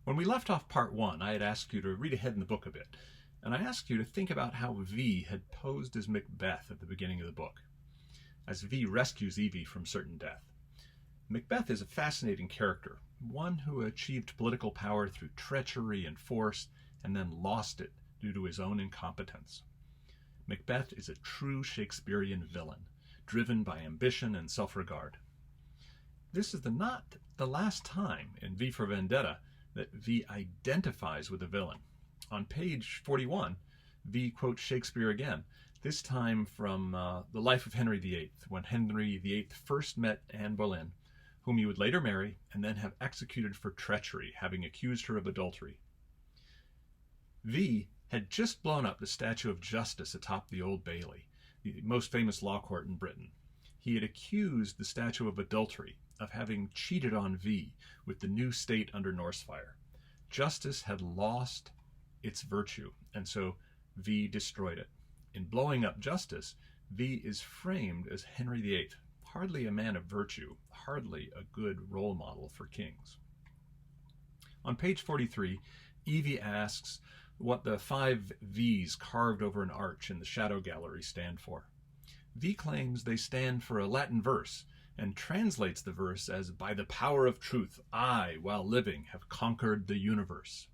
When we left off part 1, I had asked you to read ahead in the book a bit, and I asked you to think about how V had posed as Macbeth at the beginning of the book, as V rescues Evie from certain death. Macbeth is a fascinating character, one who achieved political power through treachery and force, and then lost it due to his own incompetence. Macbeth is a true Shakespearean villain, driven by ambition and self-regard. This is not the last time in V for Vendetta that V identifies with the villain. On page 41, V quotes Shakespeare again, this time from The Life of Henry VIII, when Henry VIII first met Anne Boleyn, whom he would later marry and then have executed for treachery, having accused her of adultery. V had just blown up the statue of Justice atop the Old Bailey, the most famous law court in Britain. He had accused the statue of adultery, of having cheated on V with the new state under Norse fire. Justice had lost its virtue, and so V destroyed it. In blowing up Justice, V is framed as Henry VIII, hardly a man of virtue, hardly a good role model for kings. On page 43, Evie asks what the 5 V's carved over an arch in the Shadow Gallery stand for. V claims they stand for a Latin verse, and translates the verse as, "By the power of truth, I, while living, have conquered the universe."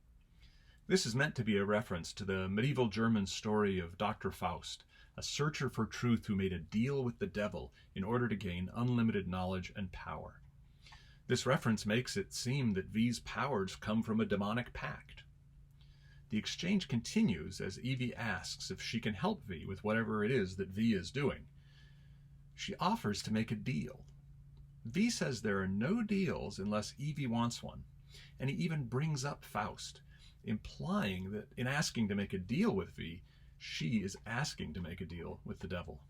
This is meant to be a reference to the medieval German story of Dr. Faust, a searcher for truth who made a deal with the devil in order to gain unlimited knowledge and power. This reference makes it seem that V's powers come from a demonic pact. The exchange continues as Evie asks if she can help V with whatever it is that V is doing. She offers to make a deal. V says there are no deals unless Evie wants one, and he even brings up Faust, implying that in asking to make a deal with V, she is asking to make a deal with the devil.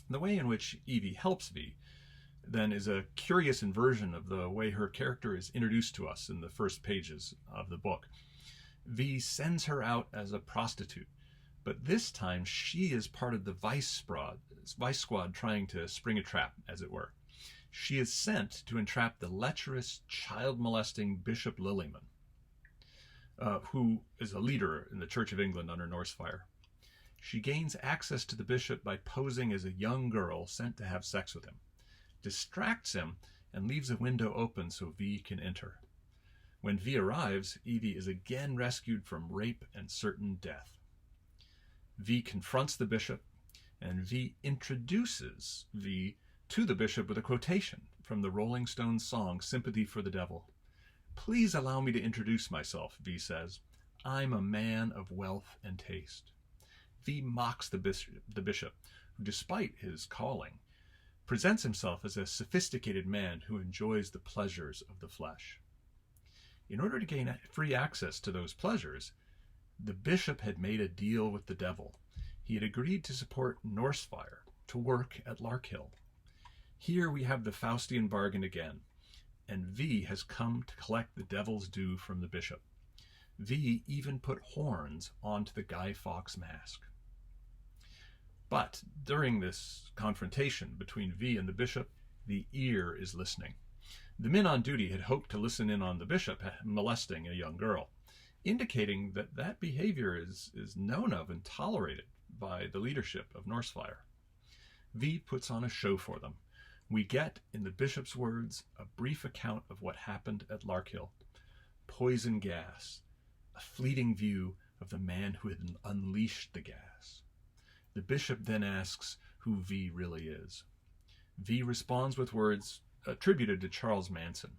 The way in which Evie helps V, then, is a curious inversion of the way her character is introduced to us in the first pages of the book. V sends her out as a prostitute, but this time she is part of the vice squad trying to spring a trap, as it were. She is sent to entrap the lecherous, child-molesting Bishop Lillyman, who is a leader in the Church of England under Norse fire. She gains access to the bishop by posing as a young girl sent to have sex with him, distracts him, and leaves a window open so V can enter. When V arrives, Evie is again rescued from rape and certain death. V confronts the bishop, and V introduces V to the bishop with a quotation from the Rolling Stones song Sympathy for the Devil. "Please allow me to introduce myself," V says. "I'm a man of wealth and taste." V mocks the bishop, who, despite his calling, presents himself as a sophisticated man who enjoys the pleasures of the flesh. In order to gain free access to those pleasures, the bishop had made a deal with the devil. He had agreed to support Norse fire, to work at Larkhill. Here we have the Faustian bargain again, and V has come to collect the devil's due from the bishop. V even put horns onto the Guy Fawkes mask. But during this confrontation between V and the bishop, the ear is listening. The men on duty had hoped to listen in on the bishop molesting a young girl, indicating that that behavior is known of and tolerated by the leadership of Norse fire. V puts on a show for them. We get, in the bishop's words, a brief account of what happened at Larkhill. Poison gas, a fleeting view of the man who had unleashed the gas. The bishop then asks who V really is. V responds with words attributed to Charles Manson.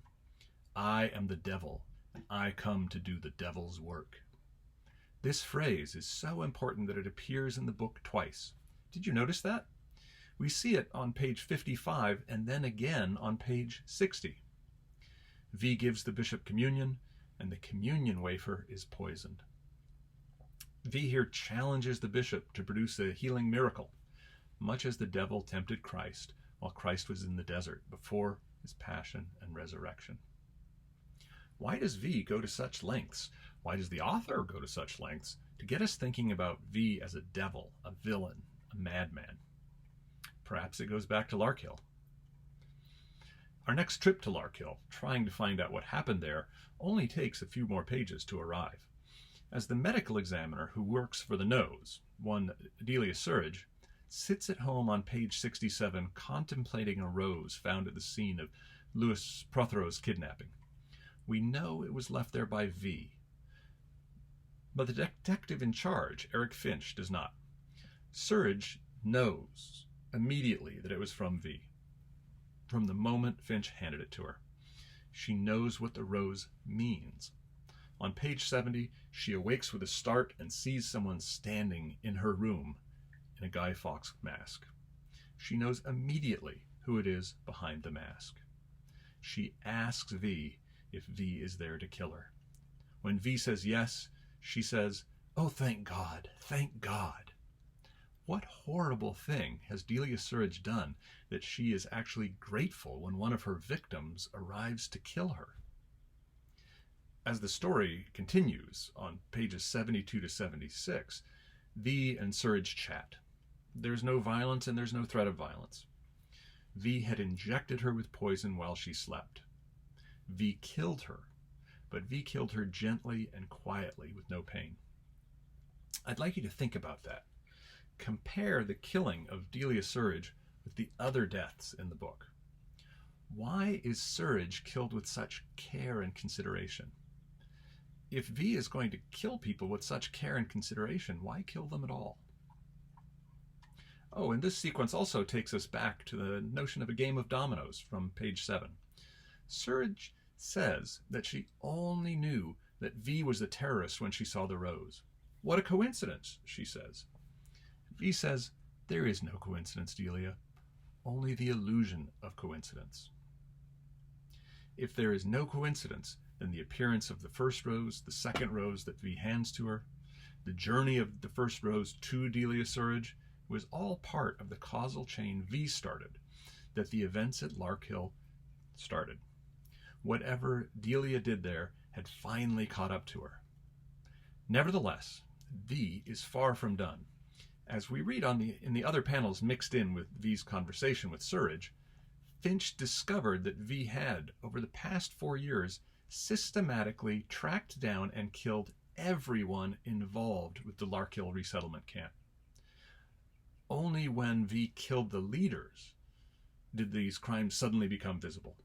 "I am the devil, and I come to do the devil's work." This phrase is so important that it appears in the book twice. Did you notice that? We see it on page 55 and then again on page 60. V gives the bishop communion, and the communion wafer is poisoned. V here challenges the bishop to produce a healing miracle, much as the devil tempted Christ while Christ was in the desert before his passion and resurrection. Why does V go to such lengths? Why does the author go to such lengths to get us thinking about V as a devil, a villain, a madman? Perhaps it goes back to Larkhill. Our next trip to Larkhill, trying to find out what happened there, only takes a few more pages to arrive. As the medical examiner who works for the nose, one Delia Surridge, sits at home on page 67 contemplating a rose found at the scene of Louis Prothero's kidnapping. We know it was left there by V. But the detective in charge, Eric Finch, does not. Surridge knows immediately that it was from V. From the moment Finch handed it to her. She knows what the rose means. On page 70, she awakes with a start and sees someone standing in her room in a Guy Fawkes mask. She knows immediately who it is behind the mask. She asks V if V is there to kill her. When V says yes, she says, "Oh, thank God, thank God." What horrible thing has Delia Surridge done that she is actually grateful when one of her victims arrives to kill her? As the story continues on pages 72 to 76, V and Surridge chat. There's no violence and there's no threat of violence. V had injected her with poison while she slept. V killed her, but V killed her gently and quietly with no pain. I'd like you to think about that. Compare the killing of Delia Surridge with the other deaths in the book. Why is Surridge killed with such care and consideration? If V is going to kill people with such care and consideration, why kill them at all? Oh, and this sequence also takes us back to the notion of a game of dominoes from page 7. Surridge says that she only knew that V was the terrorist when she saw the rose. What a coincidence, she says. V says, there is no coincidence, Delia, only the illusion of coincidence. If there is no coincidence, then the appearance of the first rose, the second rose that V hands to her, the journey of the first rose to Delia Surridge was all part of the causal chain V started, that the events at Larkhill started. Whatever Delia did there had finally caught up to her. Nevertheless, V is far from done. As we read in the other panels mixed in with V's conversation with Surridge, Finch discovered that V had, over the past 4 years, systematically tracked down and killed everyone involved with the Larkhill resettlement camp. Only when V killed the leaders did these crimes suddenly become visible.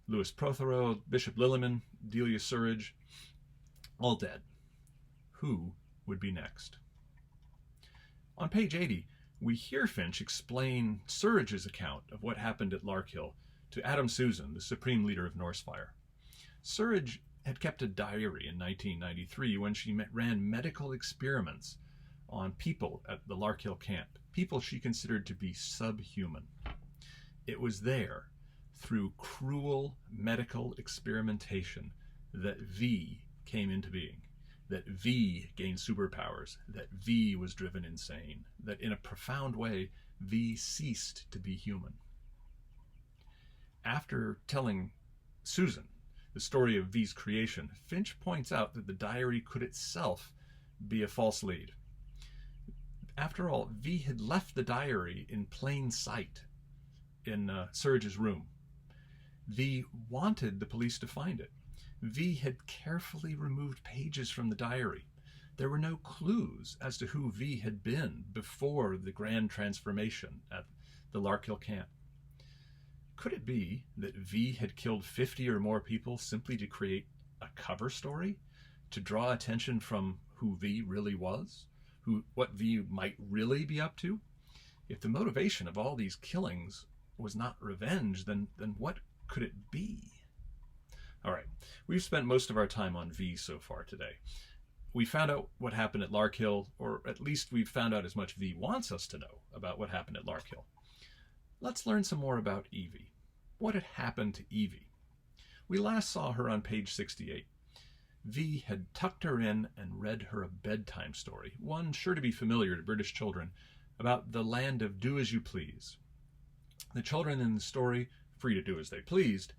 Louis Prothero, Bishop Lilliman, Delia Surridge, all dead. Who would be next? On page 80, we hear Finch explain Surridge's account of what happened at Larkhill to Adam Susan, the supreme leader of Norsefire. Surridge had kept a diary in 1993 when she ran medical experiments on people at the Larkhill camp, people she considered to be subhuman. It was there, through cruel medical experimentation, that V came into being, that V gained superpowers, that V was driven insane, that in a profound way, V ceased to be human. After telling Susan the story of V's creation, Finch points out that the diary could itself be a false lead. After all, V had left the diary in plain sight in Surridge's room. V wanted the police to find it. V had carefully removed pages from the diary. There were no clues as to who V had been before the grand transformation at the Larkhill camp. Could it be that V had killed 50 or more people simply to create a cover story, to draw attention from who V really was, what V might really be up to? If the motivation of all these killings was not revenge, then what could it be? All right, we've spent most of our time on V so far today. We found out what happened at Larkhill, or at least we've found out as much V wants us to know about what happened at Larkhill. Let's learn some more about Evie. What had happened to Evie? We last saw her on page 68. V had tucked her in and read her a bedtime story, one sure to be familiar to British children, about the land of do as you please. The children in the story, free to do as they pleased,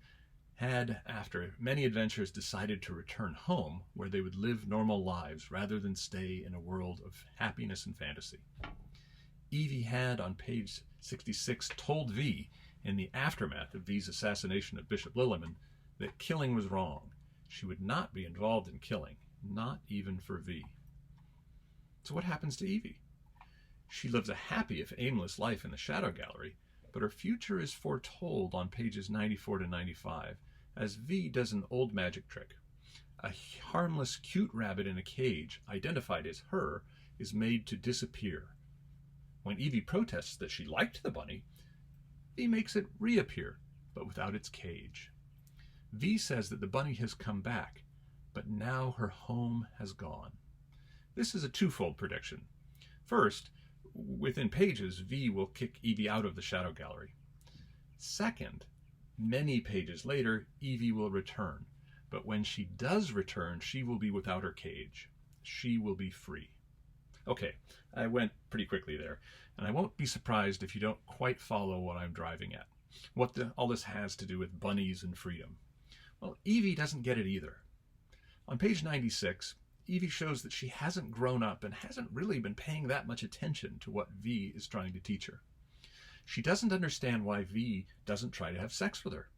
had, after many adventures, decided to return home where they would live normal lives rather than stay in a world of happiness and fantasy. Evie had, on page 66, told V in the aftermath of V's assassination of Bishop Lilliman, that killing was wrong. She would not be involved in killing, not even for V. So what happens to Evie? She lives a happy if aimless life in the Shadow Gallery, but her future is foretold on pages 94 to 95 as V does an old magic trick. A harmless, cute rabbit in a cage, identified as her, is made to disappear. When Evie protests that she liked the bunny, V makes it reappear, but without its cage. V says that the bunny has come back, but now her home has gone. This is a twofold prediction. First, within pages, V will kick Evie out of the Shadow Gallery. Second, many pages later, Evie will return. But when she does return, she will be without her cage. She will be free. Okay, I went pretty quickly there, and I won't be surprised if you don't quite follow what I'm driving at. What all this has to do with bunnies and freedom. Well, Evie doesn't get it either. On page 96, Evie shows that she hasn't grown up and hasn't really been paying that much attention to what V is trying to teach her. She doesn't understand why V doesn't try to have sex with her.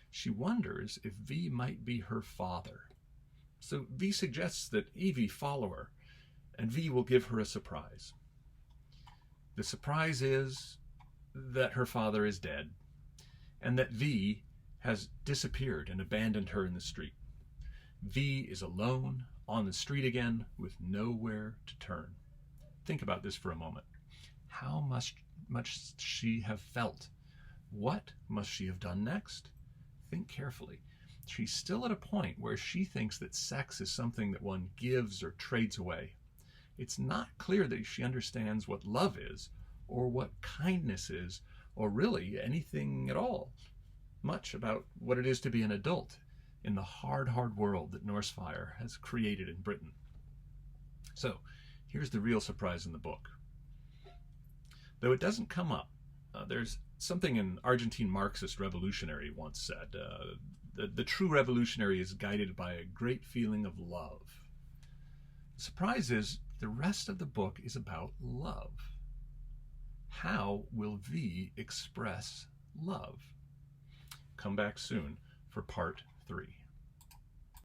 She wonders if V might be her father. So V suggests that Evie follow her, and V will give her a surprise. The surprise is that her father is dead, and that V has disappeared and abandoned her in the street. V is alone, on the street again, with nowhere to turn. Think about this for a moment. How much she have felt? What must she have done next? Think carefully. She's still at a point where she thinks that sex is something that one gives or trades away. It's not clear that she understands what love is, or what kindness is, or really anything at all, much about what it is to be an adult in the hard, hard world that Norse Fire has created in Britain. So, here's the real surprise in the book. Though it doesn't come up, there's something an Argentine Marxist revolutionary once said. The true revolutionary is guided by a great feeling of love. The surprise is the rest of the book is about love. How will V express love? Come back soon for part 3.